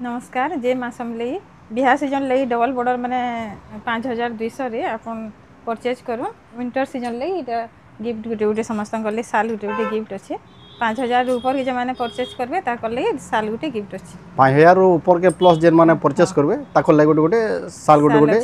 नमस्कार जे मासम लई बिहा सीजन लई डबल बॉर्डर माने 5200 रे अपन परचेज करू विंटर सीजन लई इटा गिफ्ट गुटे गुटे समस्त गले साल गुटे गुटे गिफ्ट अच्छे 5000 ऊपर के जे माने परचेज करबे ता करले साल गुटे गिफ्ट अच्छे 5000 ऊपर के प्लस जे माने परचेज करबे ता करले गुटे गुटे साल गुटे गुटे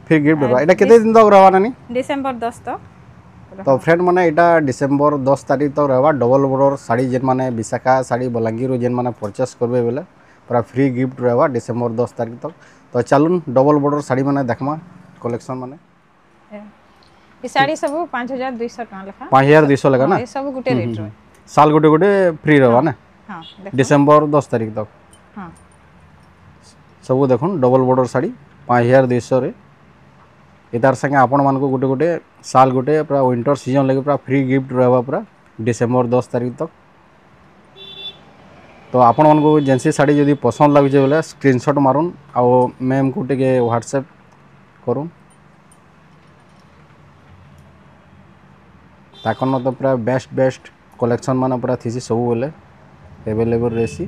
फिर गिफ्ट रहबा एटा केते दिन तक रहबा नानी डिसेंबर 10 तक तो फ्रेंड माने एटा डिसेंबर 10 तारीख तक रहबा डबल बॉर्डर साड़ी जेन माने विशाखा साड़ी बलांगीर जेन माने परचेज करबे बेले पूरा फ्री गिफ्ट रहबा डिसेंबर 10 तारीख तक तो चलून डबल बॉर्डर साड़ी माने देखमा कलेक्शन माने ई साड़ी सब 5200 टका लेखा 5200 लगा ना ये सब गुटे रेट रो साल गुटे गुटे फ्री रहबा ना हां डिसेंबर 10 तारीख तक हां सब देखुन डबल बॉर्डर साड़ी 5200 रे इतार संगे आपण मान को गुटे गुटे साल गुटे पूरा विंटर सीजन लगे पूरा फ्री गिफ्ट रहबा पूरा डिसेंबर 10 तारीख तक तो आपण मान को जेंसी साड़ी जदी पसंद लागुचे बोले स्क्रीनशॉट मारुन आ मैम को टिके व्हाट्सएप करूँ ताकन तो पूरा बेस्ट कलेक्शन माने पूरा थीसी सब बोले अवेलेबल रेसी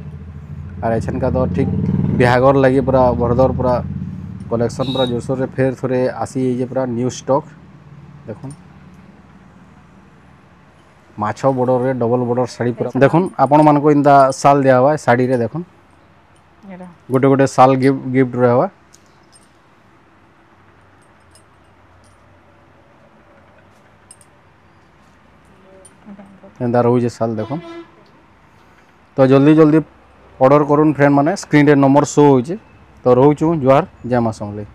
और एछन का तो ठीक बिहागर लगी पूरा भरदर पूरा कलेक्शन पूरा जोरसोर रे फेर थोड़े आसी जे पूरा न्यू स्टॉक देखुन माछो बॉर्डर रे डबल बॉर्डर साड़ी पूरा देखुन आपण मान को इंदा साल दिया हुआ है साड़ी रे देखुन गोटे गोटे साल गिफ्ट रहवा एंदा रहू जे साल देखुन तो जल्दी जल्दी ऑर्डर करूँ फ्रेंड माने स्क्रीन रे नंबर शो होइचे तो रहूछु जुआर जय मां समले।